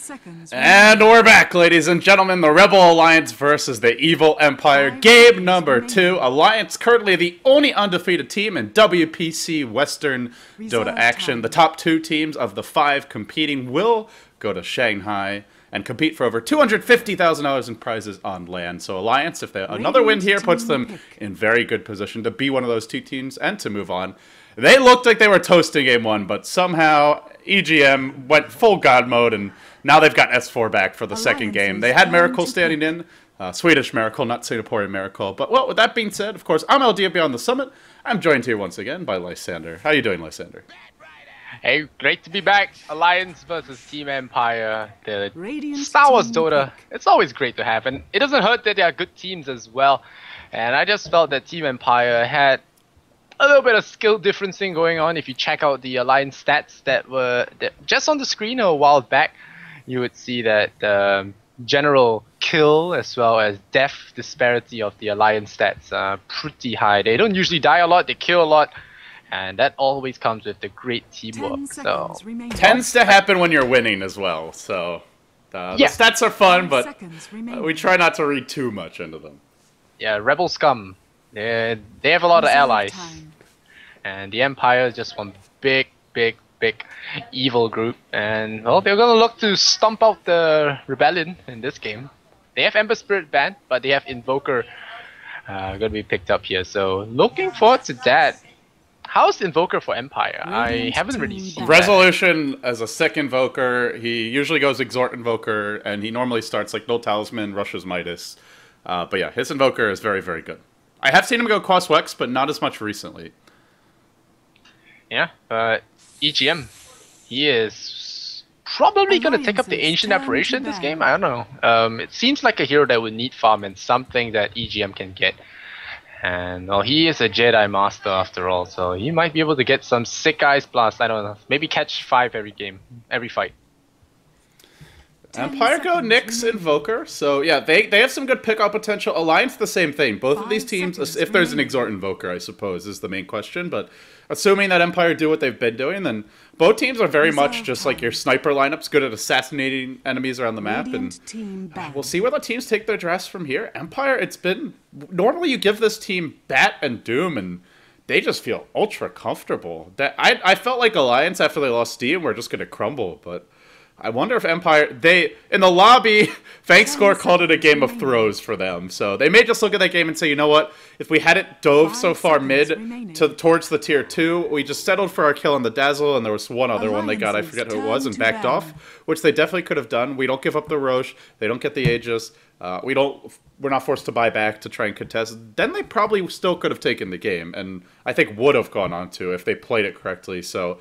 seconds. And we're back, ladies and gentlemen. The Rebel Alliance versus the Evil Empire. Game number 2. Alliance currently the only undefeated team in WPC Western Dota action. The top 2 teams of the 5 competing will go to Shanghai and compete for over $250,000 in prizes on land. So Alliance, if another win here, puts them in very good position to be one of those 2 teams and to move on. They looked like they were toasting game 1, but somehow EGM went full god mode, and now they've got S4 back for the second game. They had Miracle standing in, Swedish Miracle, not Singaporean Miracle. But well, with that being said, of course, I'm LDB on the summit. I'm joined here once again by Lysander. How you doing, Lysander? Hey, great to be back. Alliance versus Team Empire, the Star Wars Dota. It's always great to have, and it doesn't hurt that they are good teams as well. And I just felt that Team Empire had a little bit of skill differencing going on. If you check out the Alliance stats that were just on the screen a while back, you would see that the general kill as well as death disparity of the Alliance stats are pretty high. They don't usually die a lot, they kill a lot, and that always comes with the great teamwork. So tends to happen when you're winning as well. So the stats are fun, but we try not to read too much into them. Yeah, Rebel Scum. They have a lot of allies, and the Empire is just one big evil group, and well, they're gonna look to stomp out the Rebellion in this game. They have Ember Spirit banned, but they have Invoker gonna be picked up here, so looking forward to that. How's Invoker for Empire? I haven't really seen Resolution as a sick Invoker. He usually goes Exhort Invoker, and he normally starts like No Talisman, Rushes Midas. But yeah, his Invoker is very good. I have seen him go Quas Wex, but not as much recently. Yeah, but EGM, he is probably going to take up the Ancient Apparition in this game. I don't know. It seems like a hero that would need farm and something that EGM can get. And well, he is a Jedi Master after all, so he might be able to get some sick eyes plus, I don't know, maybe catch 5 every game, every fight. Empire go Nyx Invoker, so yeah, they have some good pickup potential. Alliance the same thing. Both of these teams, if there's an Exhort Invoker, I suppose, is the main question. But assuming that Empire do what they've been doing, then both teams are very much just like your sniper lineups, good at assassinating enemies around the map. And we'll see where the teams take their drafts from here. Empire, it's been... Normally you give this team Bat and Doom, and they just feel ultra comfortable. I felt like Alliance, after they lost Steam, were just going to crumble, but... I wonder if Empire, in the lobby, FankScore called it a game of throws for them. So they may just look at that game and say, you know what, if we hadn't dove so far mid towards the tier 2, we just settled for our kill on the Dazzle, and there was one other one they got, I forget who it was, and backed off, which they definitely could have done. We don't give up the Roche, they don't get the Aegis, we're not forced to buy back to try and contest. Then they probably still could have taken the game, and I think would have gone on to if they played it correctly. So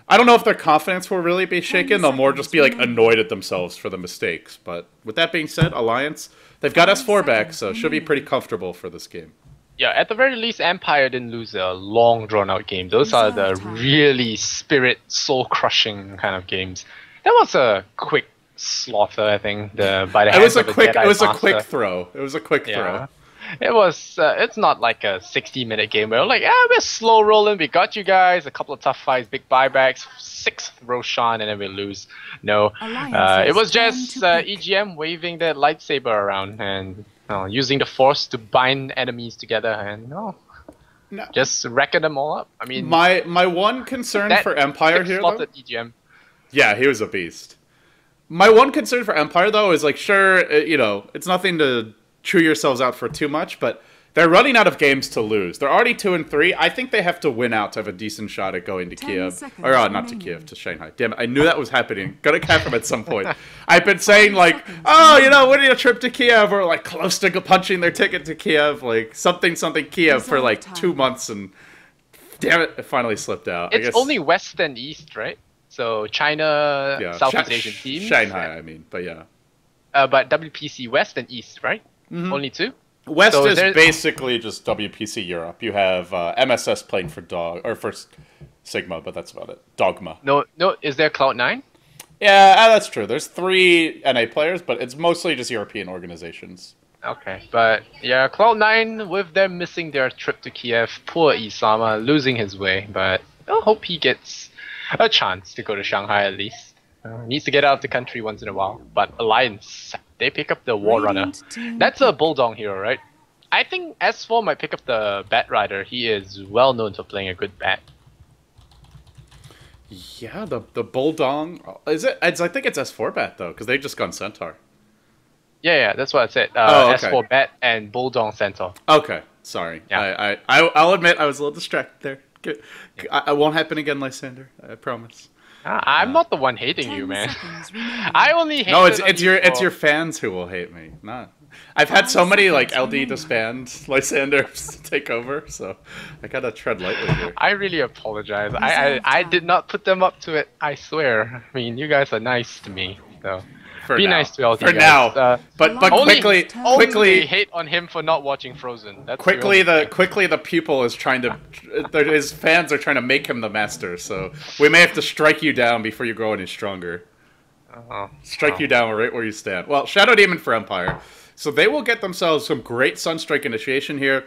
I don't know if their confidence will really be shaken. They'll more just be like annoyed at themselves for the mistakes. But with that being said, Alliance, they've got S4 back, so should be pretty comfortable for this game. Yeah, at the very least, Empire didn't lose a long drawn-out game. Those are the really spirit, soul-crushing kind of games. That was a quick slaughter, I think. By the hands of a Jedi It was a Master. quick throw. It was a quick throw. It was, it's not like a 60-minute game where we're like, we're slow rolling, we got you guys, a couple of tough fights, big buybacks, 6th Roshan, and then we lose. No, it was just EGM waving their lightsaber around and using the Force to bind enemies together and just wrecking them all up. I mean, my one concern for Empire here, though, EGM. Yeah, he was a beast. My one concern for Empire, though, is like, sure, it's nothing to chew yourselves out for too much, but they're running out of games to lose. They're already 2-3. I think they have to win out to have a decent shot at going to Kiev. Or not to Kiev, to Shanghai. Damn it, I knew that was happening. Gonna catch them at some point. I've been saying like, winning a trip to Kiev, or like close to punching their ticket to Kiev, like something Kiev for like 2 months, and damn it, it finally slipped out. It's only West and East, right? So China, Southeast Asian teams. Shanghai, I mean, but yeah. But WPC West and East, right? Only 2? West is basically just WPC Europe. You have MSS playing for Sigma, but that's about it. Dogma. No, is there Cloud9? Yeah, that's true. There's 3 NA players, but it's mostly just European organizations. Okay, but yeah, Cloud9, with them missing their trip to Kiev, poor Isama losing his way, but I hope he gets a chance to go to Shanghai at least. Needs to get out of the country once in a while. But Alliance, they pick up the War Runner. That's a Bulldog hero, right? I think S4 might pick up the Bat Rider. He is well known for playing a good bat. Yeah, the Bulldog. Is it? I think it's S4 Bat though, because they've just gone Centaur. Yeah, that's what I said. Okay. S4 Bat and Bulldog Centaur. Okay, sorry. Yeah. I'll admit I was a little distracted there. I won't happen again, Lysander. I promise. I'm not the one hating you, man. I only hate. No, it's your fans who will hate me. Not. I've had so many like LD disband Lysanders take over, so I gotta tread lightly here. I really apologize. I did not put them up to it. I swear. I mean, you guys are nice to me, so. Be nice to all for now. But quickly hate on him for not watching Frozen. That's quickly the pupil is trying to. His fans are trying to make him the master, so we may have to strike you down before you grow any stronger. Strike you down right where you stand. Well, Shadow Demon for Empire. So they will get themselves some great Sunstrike initiation here.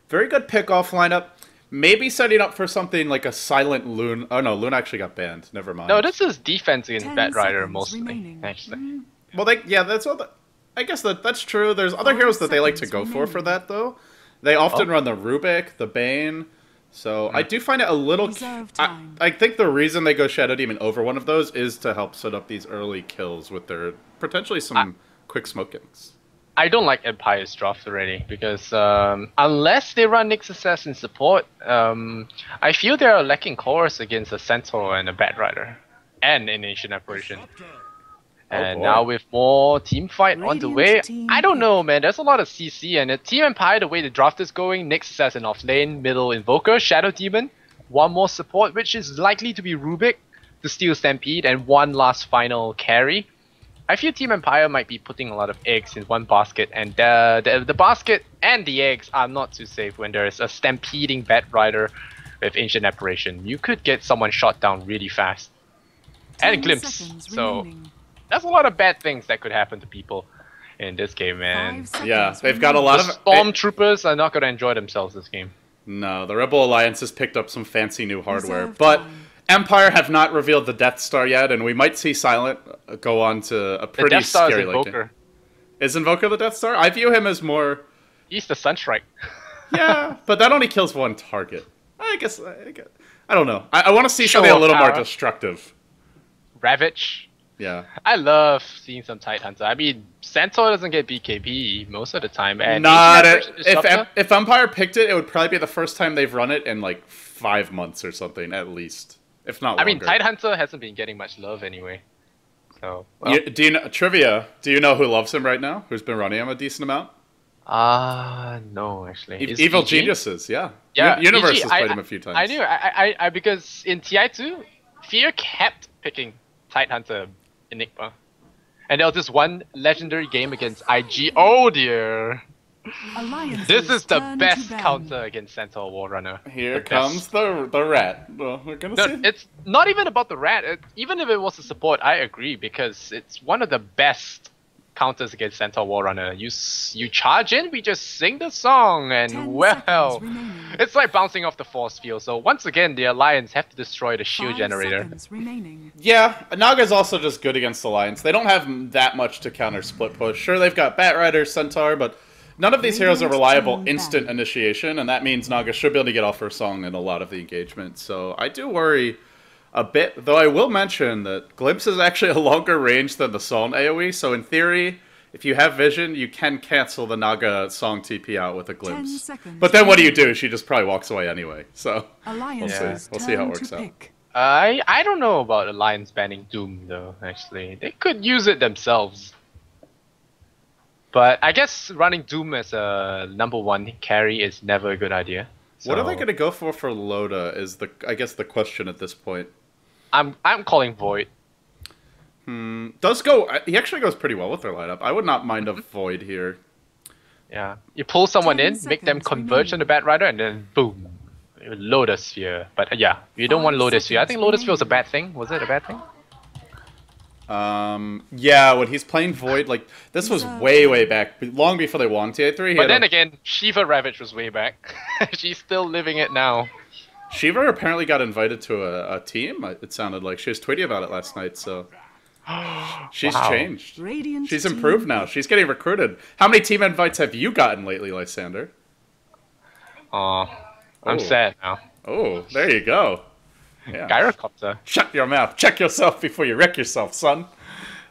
Very good pick-off lineup. Maybe setting up for something like a Silent Loon. Oh no, Loon actually got banned. Never mind. No, this is defense against Bat Rider mostly, actually. Well, that's all. I guess that's true. There's other heroes that they like to go for that though. They often run the Rubik, the Bane. So I do find it a little. I think the reason they go Shadow Demon over one of those is to help set up these early kills with their potentially some quick smokings. I don't like Empire's draft already because unless they run Nyx Assassin support, I feel they are lacking cores against a Centaur and a Bat Rider and an Ancient Apparition. And now with more team fight on the way, I don't know, man. There's a lot of CC and Team Empire, the way the draft is going, Nyx Assassin off lane, middle Invoker, Shadow Demon, one more support, which is likely to be Rubik to steal Stampede, and one last final carry. I feel Team Empire might be putting a lot of eggs in one basket, and the basket and the eggs are not too safe when there is a stampeding Bat Rider with Ancient Apparition. You could get someone shot down really fast. And Glimpse. So there's a lot of bad things that could happen to people in this game, man. Yeah, they've got a lot of... Stormtroopers are not going to enjoy themselves this game. No, the Rebel Alliance has picked up some fancy new hardware, but... Empire have not revealed the Death Star yet, and we might see Silent go on to a pretty scary late game. Is Invoker the Death Star? I view him as more... He's the Sunstrike. Yeah, but that only kills one target. I guess... I don't know. I want to see something a little more destructive. Ravage. Yeah. I love seeing some Tidehunter. I mean, Centaur doesn't get BKB most of the time. And if Empire picked it, it would probably be the first time they've run it in like 5 months or something, at least. If not longer. I mean, Tidehunter hasn't been getting much love anyway. So, well. Trivia, do you know who loves him right now? Who's been running him a decent amount? No, actually. Evil Geniuses, yeah. Yeah, Universe has played him a few times. I knew. I because in TI2, Fear kept picking Tidehunter Enigma. And there was this one legendary game against IG. Oh dear. This is the best counter against Centaur War Runner. Here comes the rat. Well, we're gonna see. It's not even about the rat. Even if it was a support, I agree, because it's one of the best counters against Centaur War Runner. You charge in, we just sing the song, and well, it's like bouncing off the force field. So once again, the Alliance have to destroy the shield generator. Yeah, Naga's also just good against Alliance. They don't have that much to counter split push. Sure, they've got Bat Rider, Centaur, but none of these heroes are reliable instant initiation, and that means Naga should be able to get off her song in a lot of the engagement. So I do worry a bit, though I will mention that Glimpse is actually a longer range than the Song AoE, so in theory, if you have vision, you can cancel the Naga Song TP out with a Glimpse. But then what do? She just probably walks away anyway, so we'll see how it works out. I don't know about Alliance banning Doom, though, actually. They could use it themselves. But I guess running Doom as a #1 carry is never a good idea. So what are they going to go for Loda is I guess the question at this point. I'm calling Void. He actually goes pretty well with their lineup. I would not mind a Void here. Yeah. You pull someone in, make them converge on the Bat Rider, and then boom. Lotus Sphere. But yeah, you don't want Lotus Sphere. I think Lotus Sphere was a bad thing. Was it a bad thing? Yeah, when he's playing Void, like, this was way back, long before they won TA3. But then again, Shiva Ravage was way back. She's still living it now. Shiva apparently got invited to a team, it sounded like. She was tweeting about it last night, so She's Wow. changed. She's improved now. She's getting recruited. How many team invites have you gotten lately, Lysander? Oh, I'm sad now. Oh, there you go. Yeah. Gyrocopter. Shut your mouth. Check yourself before you wreck yourself, son.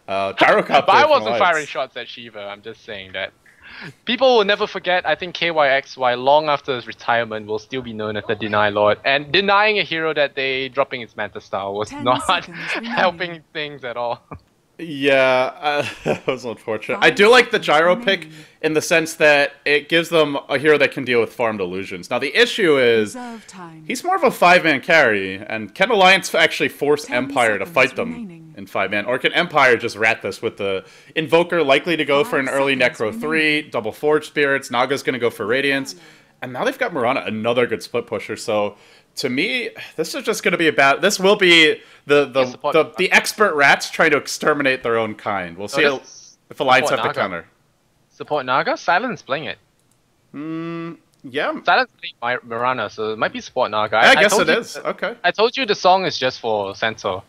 Gyrocopter. But I wasn't firing shots at Shiva. I'm just saying that. People will never forget, I think KYXY, long after his retirement, will still be known as the Deny Lord. And denying a hero that day, dropping his Manta style, was not helping things at all. Yeah, that was unfortunate. I do like the gyro pick in the sense that it gives them a hero that can deal with farmed illusions. Now, the issue is he's more of a 5-man carry, and can Alliance actually force Empire to fight them in 5-man? Or can Empire just rat this with the Invoker likely to go for an early Necro 3, double Forge Spirits, Naga's going to go for Radiance, and now they've got Mirana, another good split pusher, so... To me, this is just going to be about. This will be the expert rats trying to exterminate their own kind. We'll see if Alliance have to counter. Support Naga? Silence playing it. Yeah. Silence playing Mirana, so it might be support Naga. I guess it is. Okay. I told you the song is just for Centaur.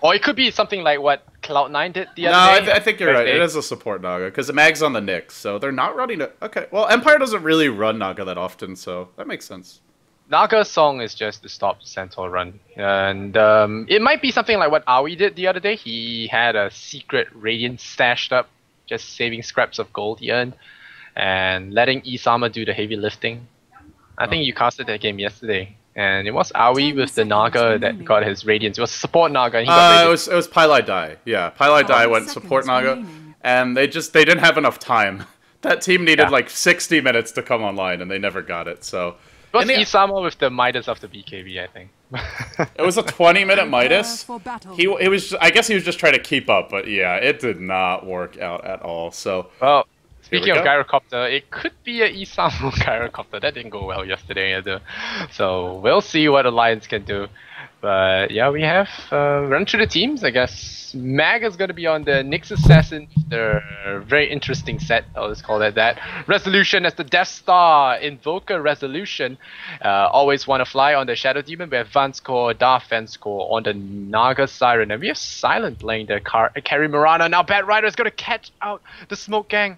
Or it could be something like what Cloud9 did the other day. I think you're right. It is a support Naga, because the Mag's on the Nyx, so they're not running it. Okay, well, Empire doesn't really run Naga that often, so that makes sense. Naga's song is just to stop Centaur run. And it might be something like what Aoi did the other day. He had a secret Radiant stashed up, just saving scraps of gold he earned, and letting Isama do the heavy lifting. I think you casted that game yesterday. And it was Aoi with the Naga that got his Radiance. It was support Naga. And he got it was Pylai Dai. Yeah, Pylai Dai went support Naga, and they didn't have enough time. That team needed like 60 minutes to come online, and they never got it. So. It was Isama with the Midas of the BKB, I think. It was a 20-minute Midas. He was. I guess he was just trying to keep up, but yeah, it did not work out at all. So. Well, speaking of Gyrocopter, it could be a Isama Gyrocopter. That didn't go well yesterday either. So we'll see what Alliance can do. But yeah, we have run through the teams, I guess. Mag is going to be on the Nyx Assassin, the very interesting set, I'll just call it that. Resolution as the Death Star, Invoker Resolution. Always want to fly on the Shadow Demon. We have Vanscore, Darth Vanscore on the Naga Siren. And we have Silent playing the carry Mirana. Now Bat Rider is going to catch out the Smoke Gang.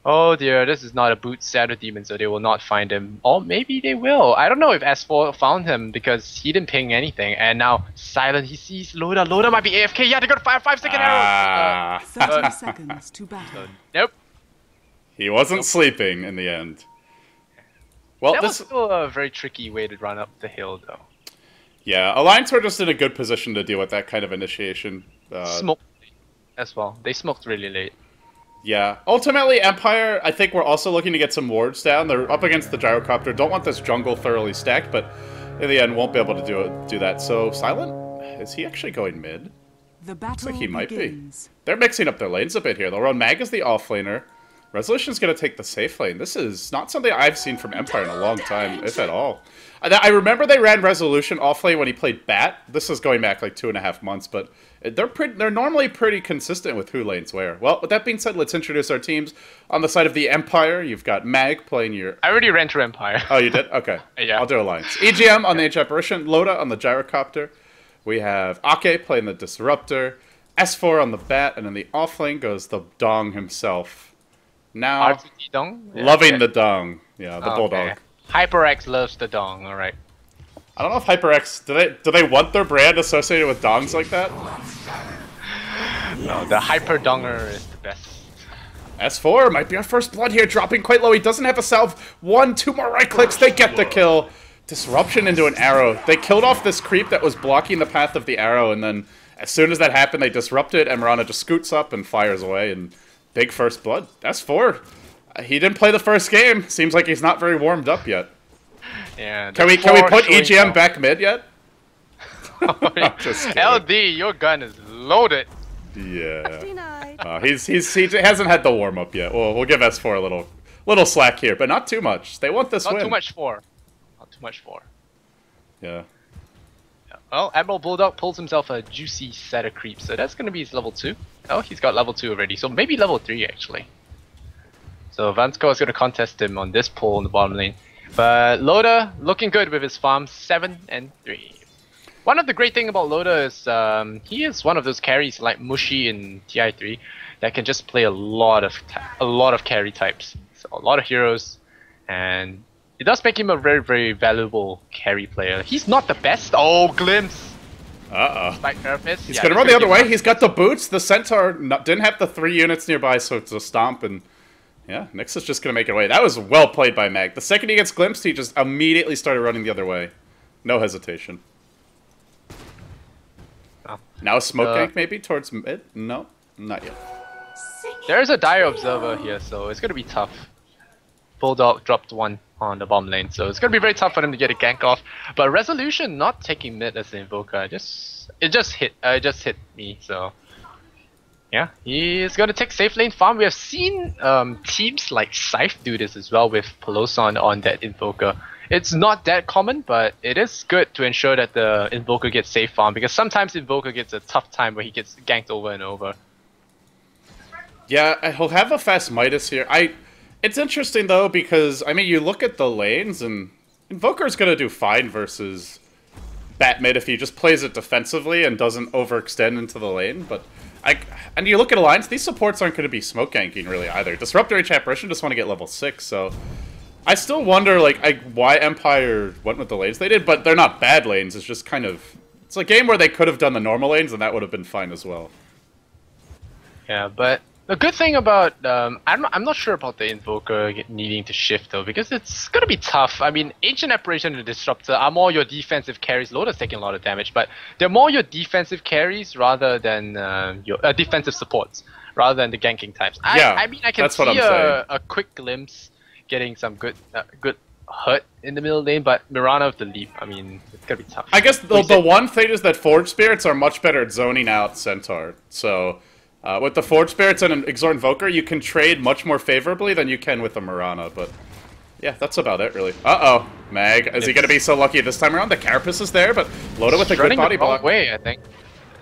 Oh dear, this is not a boot Shadow Demon, so they will not find him. Or maybe they will. I don't know if S4 found him because he didn't ping anything. And now Silent, he sees Loda. Loda might be AFK. Yeah, they got a 5-second arrow. 30 seconds to battle. Nope. He wasn't sleeping in the end. Well, that was still a very tricky way to run up the hill, though. Yeah, Alliance were just in a good position to deal with that kind of initiation. Smoked as well. They smoked really late. Yeah. Ultimately, Empire, I think we're also looking to get some wards down. They're up against the Gyrocopter. Don't want this jungle thoroughly stacked, but in the end, won't be able to do that. So, Silent, is he actually going mid? The battle Looks like he might begins. be. They're mixing up their lanes a bit here. They'll run Mag as the off-laner. Resolution's going to take the safe lane. This is not something I've seen from Empire in a long time, if at all. I remember they ran Resolution off-lane when he played Bat. This is going back like 2.5 months, but they're normally pretty consistent with who lanes where. Well, with that being said, let's introduce our teams. On the side of the Empire, you've got Mag playing your... I already ran through Empire. Oh, you did? Okay. Yeah. I'll do Alliance. EGM on the Age Apparition, Loda on the Gyrocopter. We have Ake playing the Disruptor, S4 on the Bat, and in the off-lane goes the Dong himself. Now, Dong? Yeah, loving the Dong. Yeah, the Bulldog. HyperX loves the Dong, alright. I don't know if HyperX... Do they want their brand associated with dongs like that? No, the Hyper Donger is the best. S4 might be our first blood here, dropping quite low. He doesn't have a salve. 2 more right clicks. They get the kill. Disruption into an arrow. They killed off this creep that was blocking the path of the arrow, and then as soon as that happened, they disrupted, and Mirana just scoots up and fires away, and big first blood. S4. He didn't play the first game. Seems like he's not very warmed up yet. Yeah. Can we put EGM back mid yet? LD, your gun is loaded. Yeah. He hasn't had the warm up yet. We'll give S4 a little slack here, but not too much. They want this win. Not too much for. Not too much for. Yeah. Well, Admiral Bulldog pulls himself a juicy set of creeps, so that's gonna be his level 2. Oh, he's got level 2 already, so maybe level 3 actually. So Vansco is gonna contest him on this pull in the bottom lane. But Loda looking good with his farm 7 and 3. One of the great thing about Loda is he is one of those carries like Mushi in TI3 that can just play a lot of carry types, so a lot of heroes, and it does make him a very, very valuable carry player. He's not the best. Oh, glimpse! Spike Carapace. He's gonna run the other way. He's got the boots. The Centaur didn't have the 3 units nearby, so it's a stomp, and yeah, Nyx is just gonna make it away. That was well played by Mag. The second he gets glimpsed, he just immediately started running the other way. No hesitation. Oh. Now a smoke gank maybe towards mid? No, not yet. There's a Dire Observer here, so it's gonna be tough. Bulldog dropped one on the bomb lane, so it's gonna be very tough for them to get a gank off. But Resolution not taking mid as an invoker, it just hit me. So yeah, he's gonna take safe lane farm. We have seen teams like Scythe do this as well with Peloson on that invoker. It's not that common, but it is good to ensure that the invoker gets safe farm, because sometimes invoker gets a tough time where he gets ganked over and over. Yeah, he'll have a fast Midas here. It's interesting though, because I mean, you look at the lanes and Invoker's gonna do fine versus Bat mid if he just plays it defensively and doesn't overextend into the lane. But and you look at Alliance, these supports aren't gonna be smoke ganking really either. Disruptor H Apparition just want to get level 6, so I still wonder like why Empire went with the lanes they did, but they're not bad lanes. It's just kind of it's a game where they could have done the normal lanes and that would have been fine as well. Yeah, but the good thing about I'm not sure about the Invoker needing to shift though, because it's gonna be tough. I mean, Ancient Apparition and Disruptor are more your defensive carries. Loda's taking a lot of damage, but they're more your defensive carries rather than your defensive supports, rather than the ganking types. I mean, I can see a quick glimpse getting some good hurt in the middle lane, but Mirana with the leap, I mean, it's gonna be tough. I guess the one thing is that Forge Spirits are much better at zoning out Centaur, so with the Forge Spirits and an Exort Invoker, you can trade much more favorably than you can with a Mirana, but yeah, that's about it, really. Uh-oh, Mag, is he going to be so lucky this time around? The Carapace is there, but Loda with a good body block. Way, I think.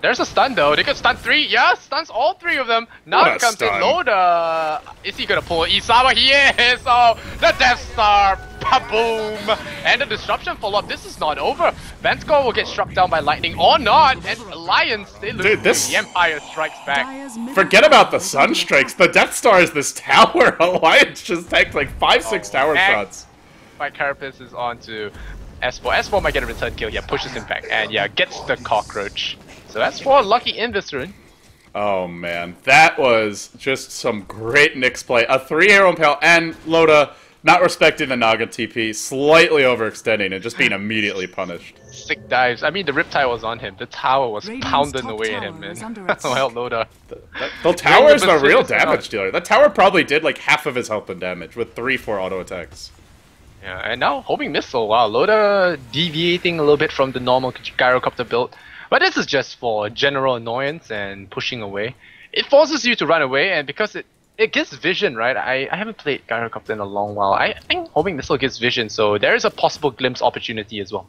There's a stun, though. They could stun 3. Yeah, stuns all 3 of them. Now it comes in Loda. Is he going to pull Isawa? He is! Oh, the Death Star! Boom! And the Disruption follow-up. This is not over. Vanskor will get struck down by lightning or not. And Alliance, they lose. The Empire strikes back. Forget about the Sunstrikes. The Death Star is this tower. Alliance just tanked like 5-6 tower shots. My Carapace is on to S4. S4 might get a return kill. Yeah, pushes him back. And yeah, gets the Cockroach. So that's for lucky in this rune. Oh man, that was just some great Nyx play. A 3-arrow impale and Loda not respecting the Naga TP, slightly overextending and just being immediately punished. Sick dives. I mean, the Riptide was on him. The tower was pounding away at him, man. Well, Loda. The tower is the real damage dealer. That tower probably did like half of his health and damage with 3-4 auto attacks. Yeah, and now homing missile. Wow, Loda deviating a little bit from the normal gyrocopter build. But this is just for general annoyance and pushing away. It forces you to run away, and because it gives vision, right? I haven't played Gyrocopter in a long while. I think homing missile gives vision, so there is a possible glimpse opportunity as well.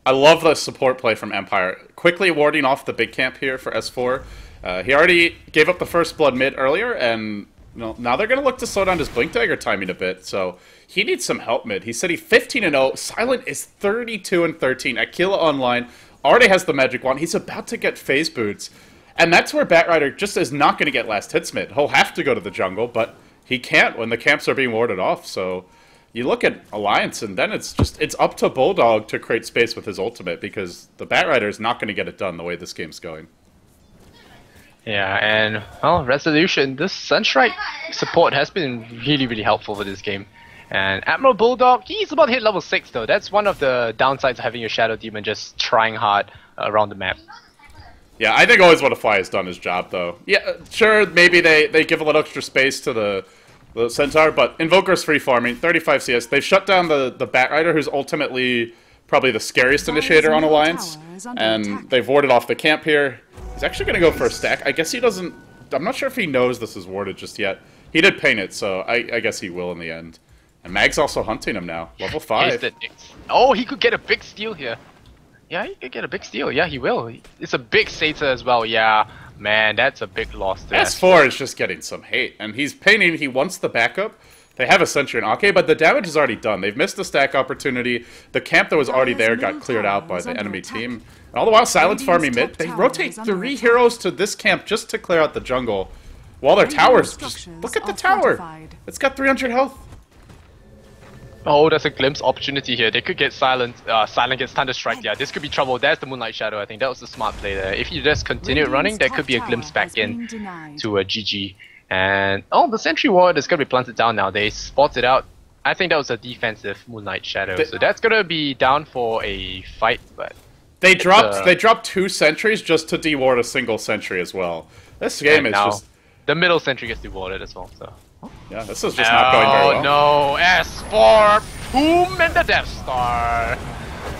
I love the support play from Empire. Quickly warding off the big camp here for S4. He already gave up the first blood mid earlier, and now they're going to look to slow down his Blink Dagger timing a bit, so he needs some help mid. He said he's 15-0. Silent is 32-13. Aquila online. Already has the magic wand. He's about to get phase boots. And that's where Batrider just is not going to get last hits mid. He'll have to go to the jungle, but he can't when the camps are being warded off. So you look at Alliance, and then it's up to Bulldog to create space with his ultimate, because the Batrider is not going to get it done the way this game's going. Yeah, and well, Resolution, this Sunstrike support has been really, really helpful for this game. And Admiral Bulldog, he's about to hit level 6 though. That's one of the downsides of having your Shadow Demon just trying hard around the map. Yeah, I think Always Wanna Fly has done his job though. Yeah, sure, maybe they give a little extra space to the Centaur, but Invoker's free farming, 35 CS. They've shut down the Batrider, who's ultimately probably the scariest initiator on Alliance. And they've warded off the camp here. He's actually going to go for a stack. I guess he doesn't... I'm not sure if he knows this is warded just yet. He did paint it, so I guess he will in the end. And Mag's also hunting him now. Level 5. Oh, he could get a big steal here. Yeah, he could get a big steal. Yeah, he will. It's a big Sata as well. Yeah, man, that's a big loss there. S4 is just getting some hate. And he's painting. He wants the backup. They have a Sentry and Ake, but the damage is already done. They've missed the stack opportunity. The camp that was already there got cleared out by the enemy team. And all the while, Silence farming mid. They rotate 3 heroes to this camp just to clear out the jungle. While their towers, just look at the tower. It's got 300 health. Oh, there's a glimpse opportunity here. They could get Silent. Silent gets Thunder Strike. Yeah, this could be trouble. There's the Moonlight Shadow. I think that was the smart play there. If you just continue running, there could be a glimpse back in to a GG. And oh, the Sentry Ward is gonna be planted down now. They spotted out. I think that was a defensive Moonlight Shadow. So that's gonna be down for a fight. But they dropped 2 sentries just to deward a single sentry as well. This game is just the middle sentry gets dewarded as well. So. Yeah, this is just not going very well. Oh no, S4, boom, and the Death Star.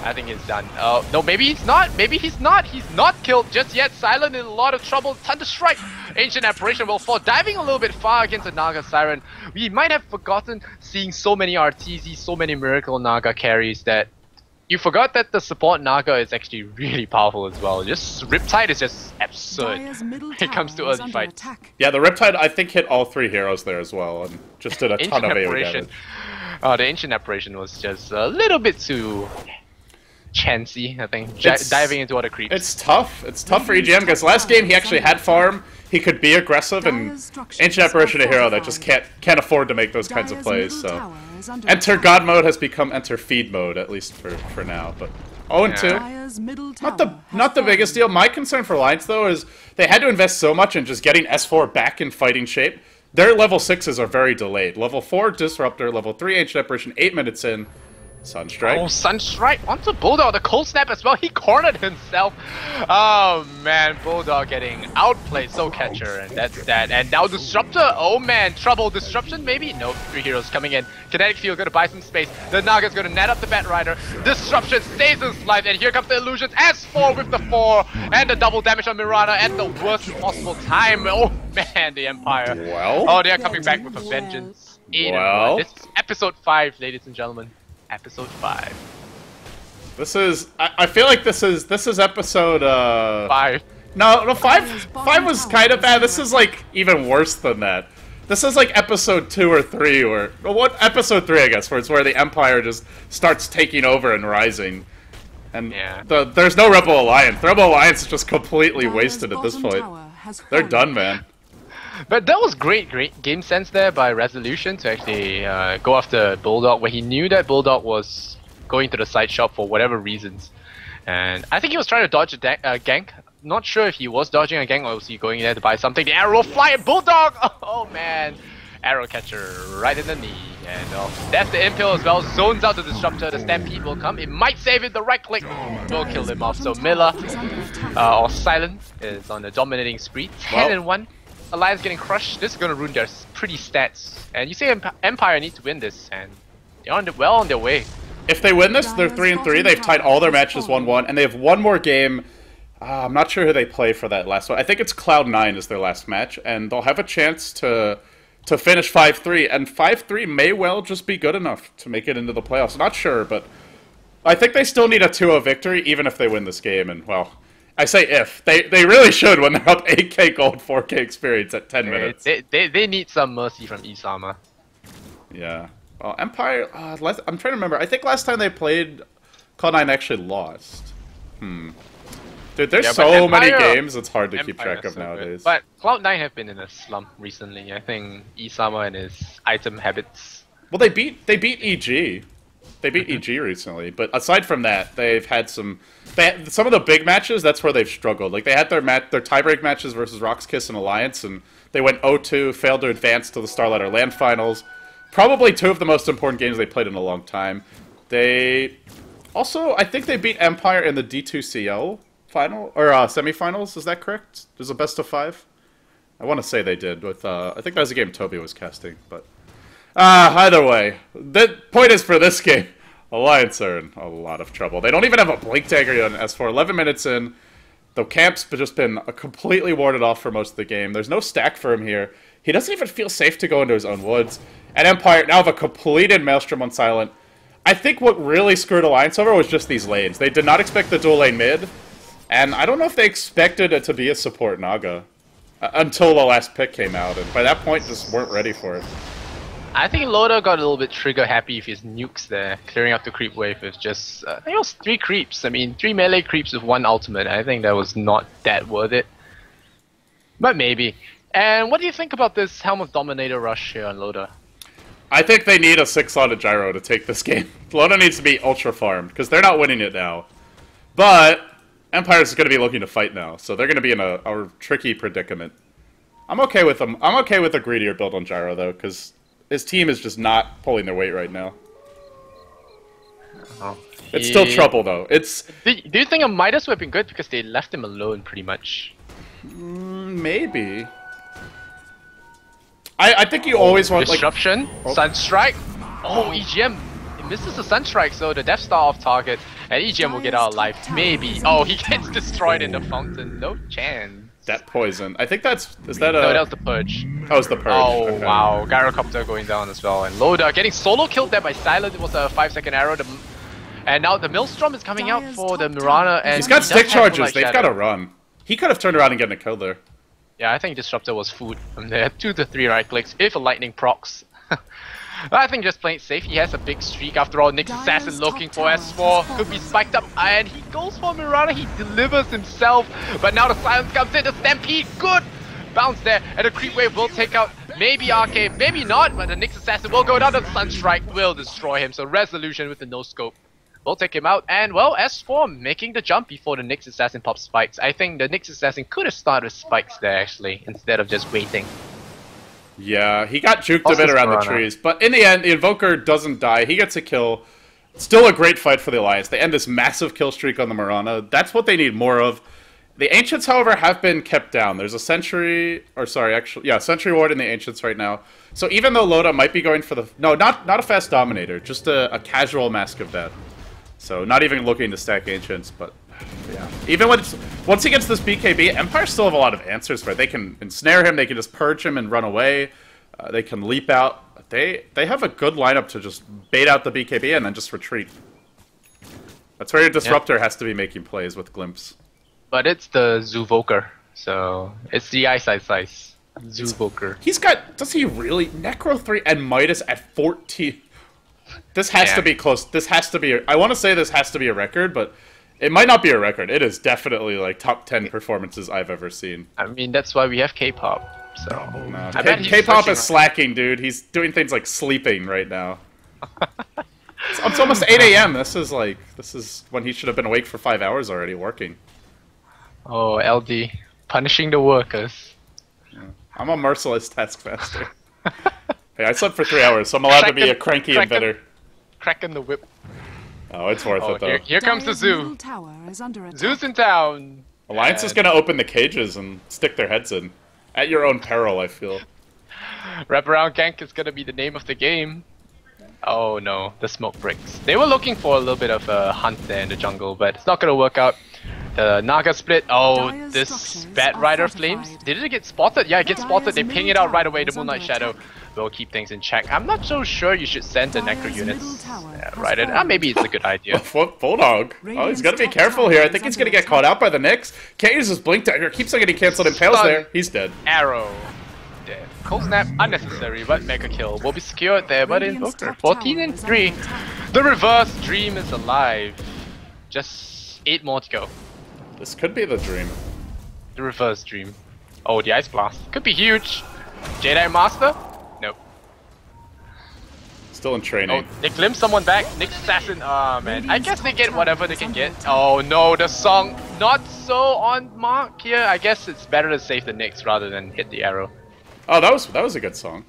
I think it's done. Oh, no, maybe he's not. Maybe he's not. He's not killed just yet. Silent in a lot of trouble. Thunder Strike. Ancient Apparition will fall. Diving a little bit far against the Naga Siren. We might have forgotten seeing so many RTZ, so many Miracle Naga carries that you forgot that the support Naga is actually really powerful as well. Just Riptide is just absurd when it comes to early fights. Yeah, the Riptide I think hit all 3 heroes there as well and just did a ton of AoE damage. The Ancient Apparition was just a little bit too chancy, I think. Diving into all the creeps. It's tough. It's tough for EGM because last game he actually had farm. He could be aggressive, and Ancient Apparition a hero that just can't afford to make those kinds of plays. So Enter God mode has become Enter Feed mode, at least for now. But 0-2, not the biggest deal. My concern for Alliance though is they had to invest so much in just getting S4 back in fighting shape. Their level 6s are very delayed. Level 4 Disruptor, level 3 Ancient Apparition, 8 minutes in. Sunstrike. Oh, Sunstrike onto Bulldog. The cold snap as well. He cornered himself. Oh man, Bulldog getting outplayed. So catcher, and that's that. And now Disruptor. Oh man, trouble. Disruption maybe? Nope. 3 heroes coming in. Kinetic Field gonna buy some space. The Naga's gonna net up the Bat Rider. Disruption stays his life, and here comes the Illusions. S4 with the 4 and the double damage on Mirana at the worst possible time. Oh man, the Empire. Well. Oh, they are coming back with a vengeance. Well. This is episode 5, ladies and gentlemen. Episode 5. This is. I feel like this is episode 5. No, 5 was kind of bad. This is like even worse than that. This is like episode 2 or 3, or what? Episode 3, I guess, where it's where the Empire just starts taking over and rising, and there's no Rebel Alliance. The Rebel Alliance is just completely wasted at this point. They're done, man. But that was great game sense there by Resolution to actually go after Bulldog when he knew that Bulldog was going to the side shop for whatever reasons. And I think he was trying to dodge a gank. Not sure if he was dodging a gank or was he going there to buy something. The arrow will fly at Bulldog! Oh man! Arrow catcher right in the knee. And that's the impale as well. Zones out the Disruptor. The Stampede will come. It might save it. The right click will kill him off. So Miller or Silent is on the dominating spree. 10-1. Alliance getting crushed. This is going to ruin their pretty stats. And you say Empire need to win this, and they're well on their way. If they win this, they're 3-3. They've tied all their matches 1-1, and they have one more game. I'm not sure who they play for that last one. I think it's Cloud9 is their last match, and they'll have a chance to finish 5-3. And 5-3 may well just be good enough to make it into the playoffs. Not sure, but I think they still need a 2-0 victory, even if they win this game. And well, I say if. They really should when they're up 8k gold, 4k experience at 10 minutes. They need some mercy from Isama. Yeah. Well, Empire, I'm trying to remember. I think last time they played, Cloud9 actually lost. Dude, there's so many games, it's hard to keep track of nowadays. But Cloud9 have been in a slump recently. I think Isama and his item habits. Well, they beat EG. They beat EG recently, but aside from that, they've had some of the big matches. That's where they've struggled. Like they had their tiebreak matches versus Roxkiss and Alliance, and they went 0-2, failed to advance to the Starlighter Land Finals. Probably 2 of the most important games they played in a long time. They also, I think they beat Empire in the D2CL final or semifinals. Is that correct? There's a best of 5. I want to say they did with. I think that was a game Toby was casting, but. Either way, the point is for this game, Alliance are in a lot of trouble. They don't even have a Blink Dagger on S4. 11 minutes in, the camp's just been completely warded off for most of the game. There's no stack for him here. He doesn't even feel safe to go into his own woods. And Empire now have a completed Maelstrom on Silent. I think what really screwed Alliance over was just these lanes. They did not expect the dual lane mid, and I don't know if they expected it to be a support Naga until the last pick came out, and by that point just weren't ready for it. I think Loda got a little bit trigger happy with his nukes there, clearing up the creep wave with just, I think it was 3 creeps. I mean, 3 melee creeps with 1 ultimate. I think that was not that worth it. But maybe. And what do you think about this Helm of Dominator rush here on Loda? I think they need a 6-slotted gyro to take this game. Loda needs to be ultra farmed, because they're not winning it now. But Empire's going to be looking to fight now, so they're going to be in a tricky predicament. I'm okay with them. I'm okay with a greedier build on gyro, though, because his team is just not pulling their weight right now. Oh, it's still trouble, though. It's. Do you think a Midas would have been good because they left him alone, pretty much? Maybe. I think you always want Disruption, Sunstrike. Oh, EGM misses the Sunstrike, so the Death Star off target, and EGM will get out alive. Maybe. Oh, he gets destroyed in the fountain. No chance. That poison. I think that's... Is that a... No, that was the Purge. That was the Purge. Oh, okay. wow. Gyrocopter going down as well. And Loda getting solo killed there by Silent. It was a 5-second arrow. And now the Maelstrom is coming out for the Mirana. And he's got stick charges. They've got to run. He could have turned around and gotten a kill there. Yeah, I think Disruptor was food from there. 2 to 3 right clicks if a lightning procs. I think just playing it safe. He has a big streak after all. Nyx Assassin looking for S4. Could be spiked up. And he goes for Mirana. He delivers himself. But now the silence comes in. The Stampede. Good bounce there. And the creep wave will take out maybe Arcade. Maybe not. But the Nyx Assassin will go down. The Sunstrike will destroy him. So Resolution with the no scope will take him out. And well, S4 making the jump before the Nyx Assassin pops spikes. I think the Nyx Assassin could have started with spikes there actually. Instead of just waiting. Yeah, he got juked a bit around the trees, but in the end, the Invoker doesn't die. He gets a kill. Still a great fight for the Alliance. They end this massive kill streak on the Mirana. That's what they need more of. The Ancients, however, have been kept down. There's a Sentry, or sorry, actually, yeah, Sentry Ward in the Ancients right now. So even though Loda might be going for the... No, not a fast Dominator, just a casual Mask of Death. So not even looking to stack Ancients, but... Yeah. Even once he gets this BKB, Empire still have a lot of answers for it. They can ensnare him, they can just purge him and run away. They can leap out. They have a good lineup to just bait out the BKB and then just retreat. That's where your Disruptor has to be making plays with Glimpse. But it's the Zoovoker, so it's the eyesight size. Zoovoker. He's got... Does he really? Necro 3 and Midas at 14. This has to be close. This has to be... I want to say this has to be a record, but... It might not be a record. It is definitely like top 10 performances I've ever seen. I mean, that's why we have K-pop. So no, K-pop is slacking, dude. He's doing things like sleeping right now. It's almost 8 a.m. This is when he should have been awake for 5 hours already working. Oh, LD, punishing the workers. Yeah. I'm a merciless taskmaster. Hey, I slept for 3 hours, so I'm allowed to be a cranky embedder. Cracking the whip. Oh, it's worth it, though. Here comes the zoo. Zoo's in town. Alliance is going to open the cages and stick their heads in. At your own peril, I feel. Wraparound gank is going to be the name of the game. Oh no, the smoke breaks. They were looking for a little bit of a hunt there in the jungle, but it's not going to work out. The Naga split. Oh, this Bat Rider Flames. Did it get spotted? Yeah, it gets spotted. They ping it out right away. The Moonlight Shadow will keep things in check. I'm not so sure you should send the Necro units right in. Maybe it's a good idea. Bulldog. Oh, he's got to be careful here. I think he's going to get caught out by the Nyx. Can't use his Blink Dagger. Keeps on getting cancelled. Impales there. He's dead. Arrow. Dead. Cold Snap. Unnecessary, but Mega Kill will be secured there by the Invoker. 14 and 3. The Reverse Dream is alive. Just 8 more to go. This could be the Dream. The Reverse Dream. Oh, the Ice Blast. Could be huge. Jedi Master? Nope. Still in training. Oh, they glimpse someone back. Nyx Assassin. Oh man. I guess they get whatever they can get. Oh no, the song not so on mark here. I guess it's better to save the Nyx rather than hit the arrow. Oh, that was a good song.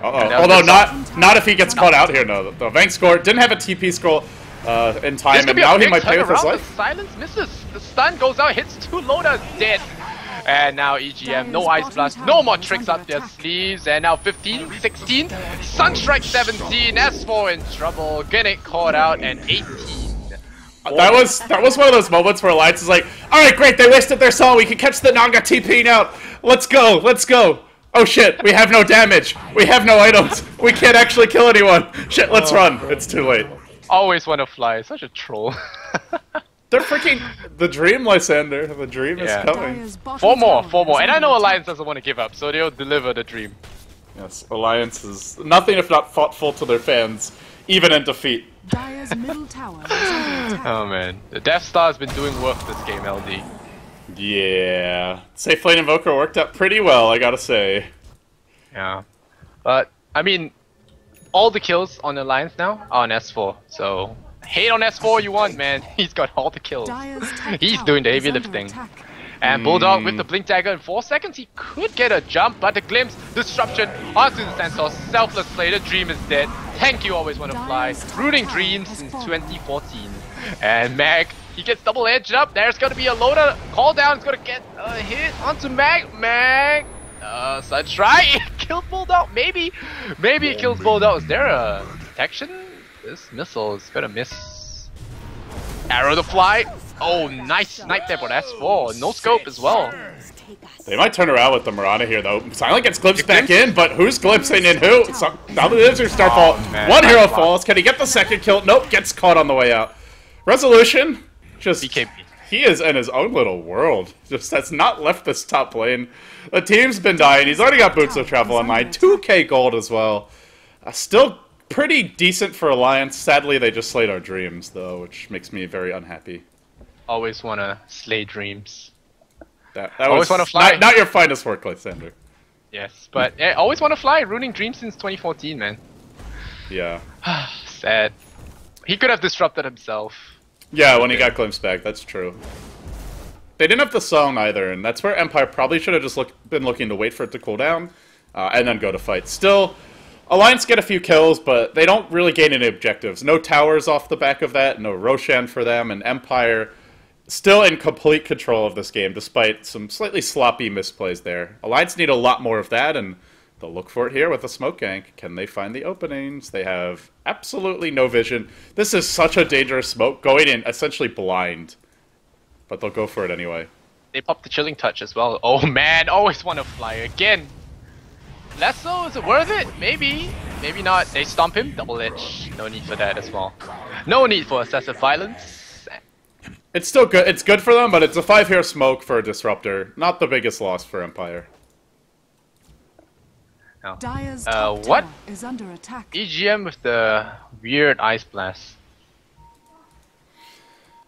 Although not if he gets caught out here. No, the Vank score didn't have a TP scroll in time, and now he might pay with his life. The silence misses. The stun goes out, hits 2 Lodas, dead. And now EGM, no Ice Blast, no more tricks up their sleeves. And now 15, 16, Sunstrike 17, S4 in trouble, getting caught out, and 18. That was one of those moments where Alliance is like, alright, great, they wasted their song, we can catch the Naga TPing out. Let's go, let's go. Oh shit, we have no damage. We have no items. We can't actually kill anyone. Shit, let's run. It's too late. Always want to fly, such a troll. They're freaking... The Dream, Lysander. The Dream is coming. 4 more. And I know Alliance doesn't want to give up, so they'll deliver the Dream. Yes, Alliance is nothing if not thoughtful to their fans, even in defeat. Dire's middle tower is under attack. Oh man, the Death Star has been doing work this game, LD. Yeah, Safe Lane Invoker worked out pretty well, I gotta say. Yeah, but I mean, all the kills on Alliance now are on S4, so hate on S4 you want, man. He's got all the kills. He's doing the heavy lifting. And Bulldog with the Blink Dagger in 4 seconds, he could get a jump, but the Glimpse, Disruption onto the Centaur, Selfless Play, the Dream is dead. Thank you, Always Wanna Fly, Rooting Dreams since 2014. And Mag, he gets double edged up, there's gonna be a loader, call down, it's gonna get a hit onto Mag, such try, killed Bulldog, maybe it kills Bulldog. Is there a detection? This missile is gonna miss. Arrow to fly. Oh, nice snipe there, but S4. No scope as well. They might turn around with the Mirana here, though. Silent gets glimpsed back in, but who's glimpsing in who? Now the Lizard Starfall. One hero falls. Can he get the second kill? Nope, gets caught on the way out. Resolution, just... BKB. He is in his own little world. Just has not left this top lane. The team's been dying. He's already got Boots of Travel online. 2k gold as well. Still pretty decent for Alliance. Sadly, they just slayed our dreams, though, which makes me very unhappy. Always wanna slay dreams. That always was wanna fly. not your finest work, Lysander. Yes, but yeah, always wanna fly. Ruining dreams since 2014, man. Yeah. Sad. He could have disrupted himself. Yeah, when he got glimpsed back, that's true. They didn't have the song either, and that's where Empire probably should have just been looking to wait for it to cool down, and then go to fight. Still, Alliance get a few kills, but they don't really gain any objectives. No towers off the back of that, no Roshan for them, and Empire still in complete control of this game, despite some slightly sloppy misplays there. Alliance need a lot more of that, and they'll look for it here with a smoke gank. Can they find the openings? They have absolutely no vision. This is such a dangerous smoke, going in essentially blind. But they'll go for it anyway. They popped the Chilling Touch as well. Oh man, always want to fly again. Less so, is it worth it? Maybe. Maybe not. They stomp him, double edge. No need for that as well. No need for excessive violence. It's still good. It's good for them, but it's a 5-hero smoke for a disruptor. Not the biggest loss for Empire. No. What? Is under attack. EGM with the weird Ice Blast.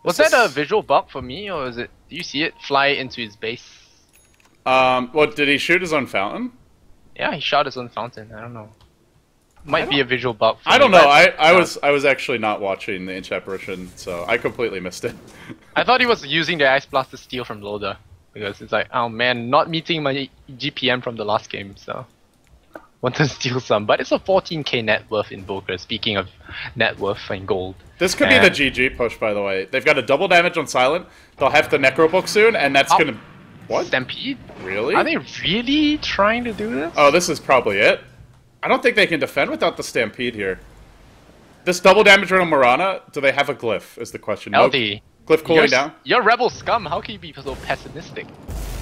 Was that a visual bug for me, or is it? Do you see it fly into his base? What, did he shoot his own fountain? Yeah, he shot his own fountain. I don't know. Might be a visual bug. For I don't me, know. I was actually not watching the in-chat version, so I completely missed it. I thought he was using the Ice Blast to steal from Loda, because it's like, oh man, not meeting my GPM from the last game, so want to steal some. But it's a 14k net worth Invoker. Speaking of net worth and gold. This could be the GG push, by the way. They've got a double damage on Silent. They'll have the Necro Book soon, and that's gonna... What? Stampede? Really? Are they really trying to do this? Oh, this is probably it. I don't think they can defend without the Stampede here. This double damage on Mirana, do they have a glyph, is the question. LD. No glyph cooling down? You're Rebel Scum, how can you be so pessimistic?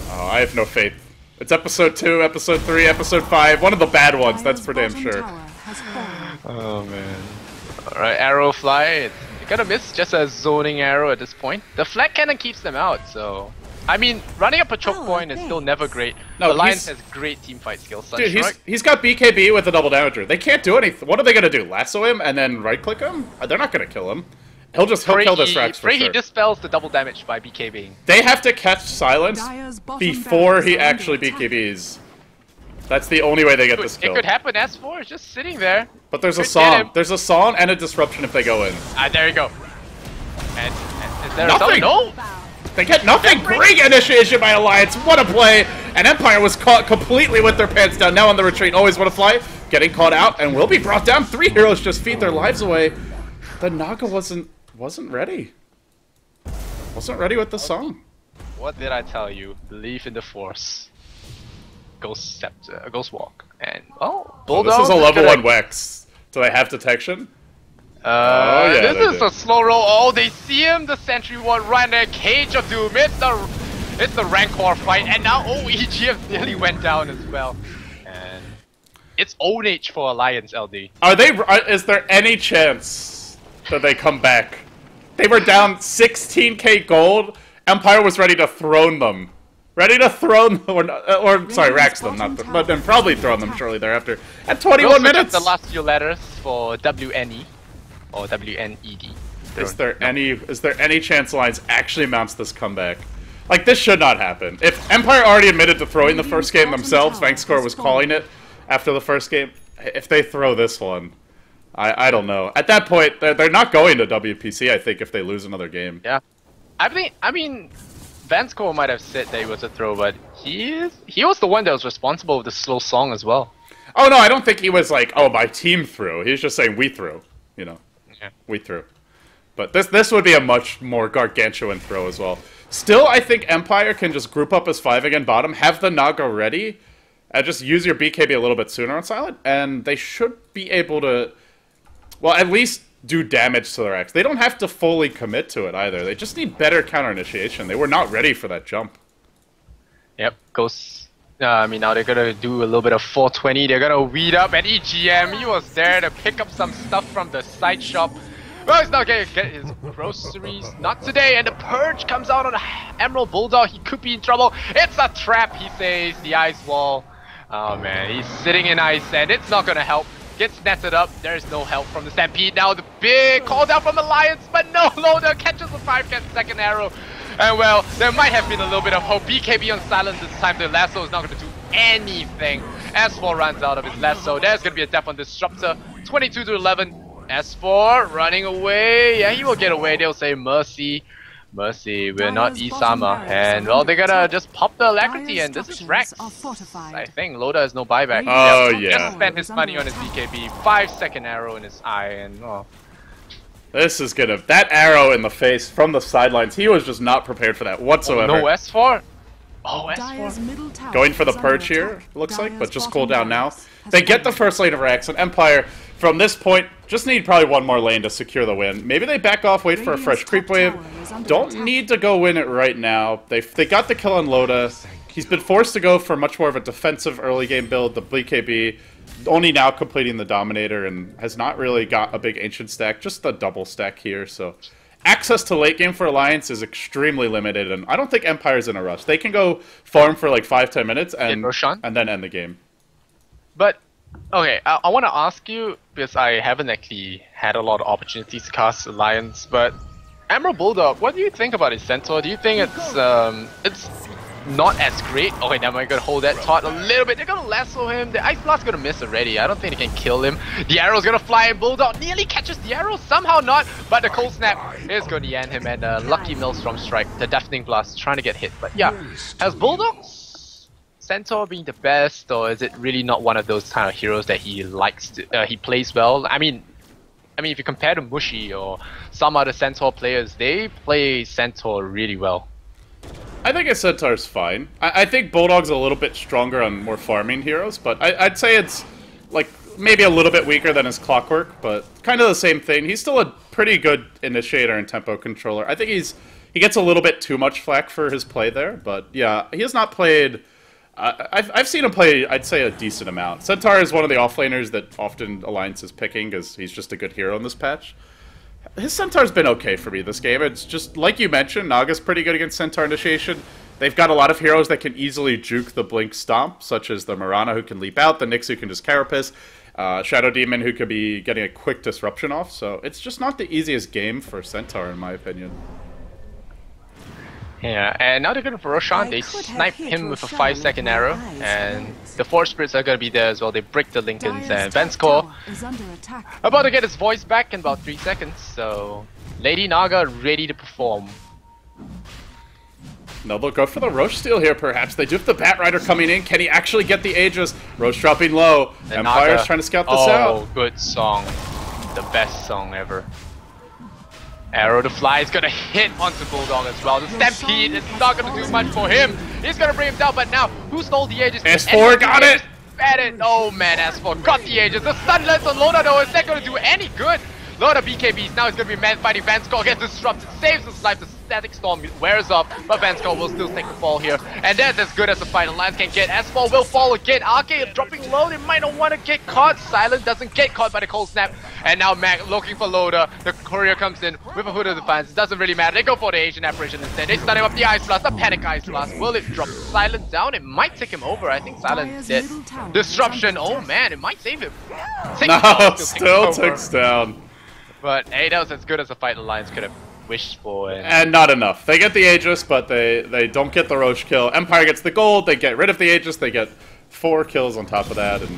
Oh, I have no faith. It's episode 2, episode 3, episode 5, one of the bad ones, that's for damn sure. Oh man. Alright, arrow fly, it's gonna miss just a zoning arrow at this point. The flag cannon keeps them out, so... I mean, running up a choke point is still never great. No, Alliance has great teamfight skills. Dude, he's got BKB with a double damager. They can't do anything. What are they gonna do? Lasso him and then right-click him? They're not gonna kill him. He'll kill this Rax for sure. He dispels the double damage by BKBing. They have to catch Silence before he actually BKBs. That's the only way they get this kill. It could happen. S4 is just sitting there. But there's a song. There's a song and a disruption if they go in. There you go. And is there nothing? No. They get nothing! Great initiation by Alliance, what a play! And Empire was caught completely with their pants down, now on the retreat, always want to fly, getting caught out, and will be brought down. 3 heroes just feed their lives away. The Naga wasn't ready. Wasn't ready with the song. What did I tell you? Believe in the Force. Ghost Scepter, Ghost Walk. And, well, Bulldog... this is a level 1 Wex. Do they have detection? Yeah, this is a slow roll. Oh, they see him. The Sentry Ward right in there. Cage of Doom. It's the Rancor fight, and now EGF nearly went down as well. And it's own age for Alliance LD. Is there any chance that they come back? They were down 16k gold. Empire was ready to throne them. ready to throw them, or sorry, racks them, but then probably throw them shortly thereafter. At 21 minutes. The last few letters for WNE or WNED. Is there any chance Alliance actually mounts this comeback? Like, this should not happen. If Empire already admitted to throwing the first game themselves, Vankscore was calling it after the first game. If they throw this one, I don't know. At that point, they're not going to WPC, I think, if they lose another game. Yeah. I mean, Vankscore might have said that it was a throw, but he was the one that was responsible with the slow song as well. Oh, no, I don't think he was like, oh, my team threw. He was just saying, we threw, you know. Yeah. We threw. But this would be a much more gargantuan throw as well. Still, I think Empire can just group up as 5 again bottom, have the Naga ready, and just use your BKB a little bit sooner on Silent, and they should be able to, well, at least do damage to their X. They don't have to fully commit to it either. They just need better counter initiation. They were not ready for that jump. Yep, Ghost. I mean, now they're gonna do a little bit of 420. They're gonna weed up, and EGM, he was there to pick up some stuff from the side shop. Well, he's not gonna get his groceries. Not today, and the Purge comes out on the Emerald Bulldog. He could be in trouble. It's a trap, he says. The ice wall. Oh man, he's sitting in ice, and it's not gonna help. Gets netted up. There's no help from the Stampede. Now the big call down from Alliance, but no, Loader catches the 5-second arrow. And well, there might have been a little bit of hope. BKB on silence this time. The lasso is not going to do anything. S4 runs out of his lasso. There's going to be a death on Disruptor. 22-11. S4 running away. Yeah, he will get away. They'll say mercy. Mercy, we're not Isama. And well, they're gonna just pop the Alacrity, and this is Rex. I think Loda has no buyback. Oh, yeah. Just spent his money on his BKB. 5-second arrow in his eye, and oh. This is gonna... That arrow in the face from the sidelines, he was just not prepared for that whatsoever. Oh, no S4? Oh, S4. Going for the Purge here, looks like, but just cool down now. They get the first lane of Rex, and Empire, from this point, just need probably one more lane to secure the win. Maybe they back off, wait for a fresh creep wave. Don't need to go win it right now. They got the kill on Loda. He's been forced to go for much more of a defensive early game build, the BKB, only now completing the Dominator, and has not really got a big Ancient stack, just the double stack here, so... Access to late game for Alliance is extremely limited, and I don't think Empire's in a rush. They can go farm for like 5-10 minutes and then end the game. But, okay, I want to ask you, because I haven't actually had a lot of opportunities to cast Alliance, but Emerald Bulldog, what do you think about his Centaur? Do you think it's not as great? Okay, now I'm gonna hold that taut a little bit. They're gonna lasso him. The Ice Blast's gonna miss already. I don't think they can kill him. The arrow's gonna fly, and Bulldog nearly catches the arrow. Somehow not, but the Cold Snap is gonna end him, and lucky Maelstrom Strike, the Deafening Blast, trying to get hit. But yeah, has Bulldog's Centaur being the best, or is it really not one of those kind of heroes that he likes to, he plays well? I mean, if you compare to Mushi or some other Centaur players, they play Centaur really well. I think his Centaur's fine. I think Bulldog's a little bit stronger on more farming heroes, but I'd say it's like maybe a little bit weaker than his Clockwork, but kind of the same thing. He's still a pretty good initiator and tempo controller. I think he gets a little bit too much flack for his play there, but yeah, he has not played... I've seen him play, I'd say, a decent amount. Centaur is one of the offlaners that often Alliance is picking because he's just a good hero in this patch. His Centaur's been okay for me this game. It's just, like you mentioned, Naga's pretty good against Centaur initiation. They've got a lot of heroes that can easily juke the Blink Stomp, such as the Mirana who can leap out, the Nyx who can just Carapace, Shadow Demon who could be getting a quick disruption off. So it's just not the easiest game for Centaur, in my opinion. Yeah, and now they're going for Roshan. They snipe him with a 5-second arrow, and the Force Spirits are going to be there as well. They break the Lincolns, and Vankscore about to get his voice back in about 3 seconds, so Lady Naga ready to perform. No, they'll go for the Roche steal here, perhaps. They do have the Bat Rider coming in. Can he actually get the Aegis? Roche dropping low. And Empire's Naga, trying to scout this out. Oh, good song. The best song ever. Arrow to fly is gonna hit onto Bulldog as well. The Stampede is not gonna do much for him. He's gonna bring him down, but now who stole the Aegis? S4 got it! Oh man, S4 got the Aegis. The Stunless on Loda though, is that gonna do any good? Load of BKBs. Now it's going to be fighting Vanskull. Gets disrupted. Saves his life. The Static Storm wears off. But Vanskull will still take the fall here. And that's as good as the fight Alliance can get. S4 will fall again. Arcade dropping low. They might not want to get caught. Silent doesn't get caught by the cold snap. And now Mac looking for Loader. The courier comes in with a Hood of Defiance. It doesn't really matter. They go for the Asian Apparition instead. They stun him up the Ice Blast. The Panic Ice Blast. Will it drop Silent down? It might take him over. I think Silent's dead. Disruption. Oh man, it might save him. No, still takes down. But hey, that was as good as the fight Alliance could have wished for. And not enough. They get the Aegis, but they don't get the Roche kill. Empire gets the gold, they get rid of the Aegis, they get 4 kills on top of that, and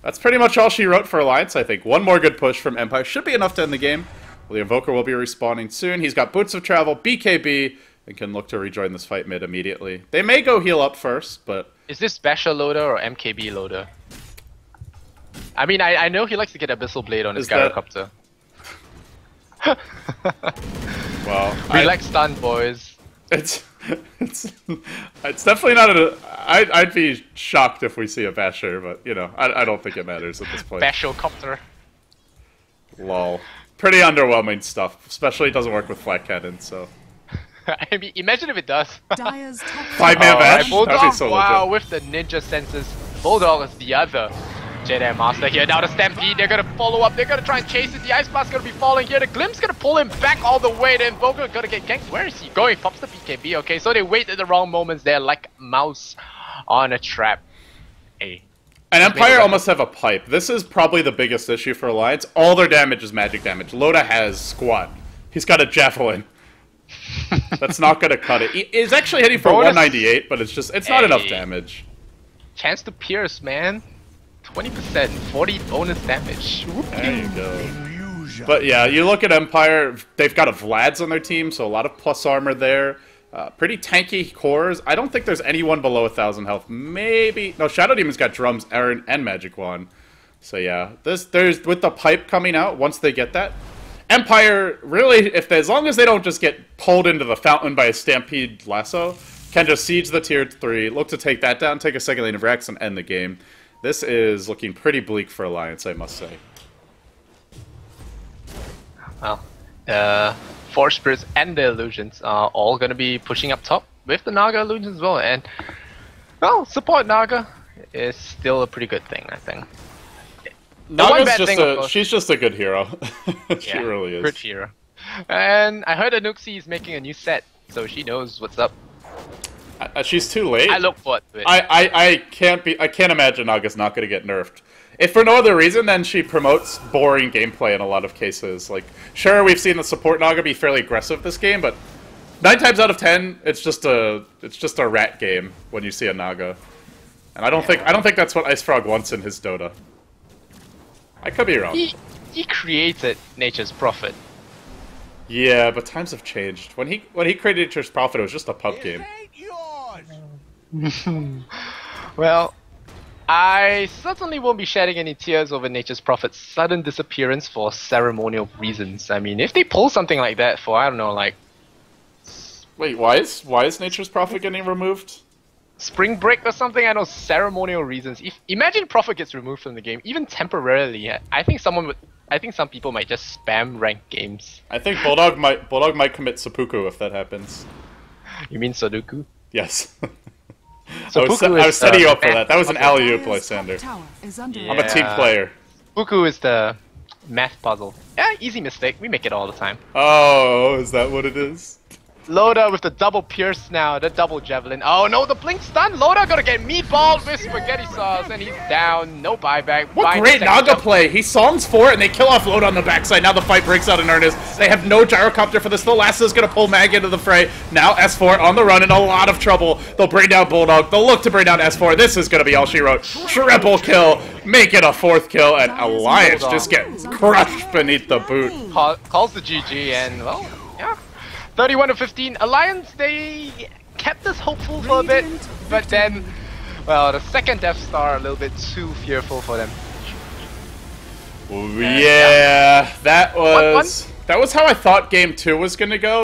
that's pretty much all she wrote for Alliance, I think. One more good push from Empire should be enough to end the game. Well, the Invoker will be respawning soon. He's got Boots of Travel, BKB, and can look to rejoin this fight mid immediately. They may go heal up first, but... Is this Basher Loader or MKB Loader? I mean, I know he likes to get Abyssal Blade on his Gyrocopter. Well, relax, stun, boys. It's definitely not a. I'd be shocked if we see a Basher, but you know, I don't think it matters at this point. Basher-copter. Lol. Pretty underwhelming stuff. Especially it doesn't work with flat cannon, so. I mean, imagine if it does. 5-man Bash? Bulldog, That'd be so wow, legit. with the ninja senses. Bulldog is the other Jedi Master here. Now the Stampede, they're gonna follow up, they're gonna try and chase it. The Ice Blast gonna be falling here. The Glimpse gonna pull him back all the way. The Invoker gonna get ganked. Where is he going? Pops the BKB. Okay, so they wait at the wrong moments there, like mouse on a trap. Hey. And Empire almost have a pipe. This is probably the biggest issue for Alliance. All their damage is magic damage. Loda has squat. He's got a Javelin. That's not gonna cut it. He's actually hitting for 198, but it's not enough damage. Chance to pierce, man. 20%, 40 bonus damage. There you go. But yeah, you look at Empire, they've got a Vlad's on their team, so a lot of plus armor there. Pretty tanky cores. I don't think there's anyone below 1,000 health. Maybe... No, Shadow Demon's got Drums, Aaron, and Magic Wand. So yeah, there's with the pipe coming out, once they get that, Empire, really, as long as they don't just get pulled into the fountain by a Stampede Lasso, can just siege the tier 3, look to take that down, take a second lane of Rex, and end the game. This is looking pretty bleak for Alliance, I must say. Well, Force Spirits and the Illusions are all going to be pushing up top with the Naga Illusions as well. And, well, support Naga is still a pretty good thing, I think. She's just a good hero. She yeah, really is. Good hero. And I heard Anuxi is making a new set, so she knows what's up. She's too late. I look forward to it. I can't imagine Naga's not going to get nerfed. If for no other reason, then she promotes boring gameplay in a lot of cases. Like, sure, we've seen the support Naga be fairly aggressive this game, but 9 times out of 10, it's just a rat game when you see a Naga. And I don't think that's what Ice Frog wants in his Dota. I could be wrong. He created Nature's Prophet. Yeah, but times have changed. When he created Nature's Prophet, it was just a pub game. Well, I certainly won't be shedding any tears over Nature's Prophet's sudden disappearance for ceremonial reasons. I mean, if they pull something like that for, I don't know, like... Wait, why is Nature's Prophet getting removed? Spring break or something? I know, ceremonial reasons. Imagine Prophet gets removed from the game, even temporarily. I think some people might just spam ranked games. I think Bulldog might commit seppuku if that happens. You mean Sudoku? Yes. So I was setting you up for that. That was an alley-oop, Lysander. Yeah. I'm a team player. Seppuku is the math puzzle. Yeah, easy mistake. We make it all the time. Oh, is that what it is? Loda with the double pierce now, the double javelin. Oh no, the blink stun. Loda gonna get meatballed with spaghetti sauce, and he's down. No buyback. What great Naga play! He songs for it, and they kill off Loda on the backside. Now the fight breaks out in earnest. They have no gyrocopter for this. The last is gonna pull Mag into the fray. Now S4 on the run in a lot of trouble. They'll bring down Bulldog. They'll look to bring down S4. This is gonna be all she wrote. Triple kill, make it a 4th kill, and Alliance just get crushed beneath the boot. Calls the GG, and well, yeah. 31-15. Alliance, they kept us hopeful for a bit, but then, well, the second Death Star a little bit too fearful for them. Yeah, that was how I thought Game 2 was gonna go.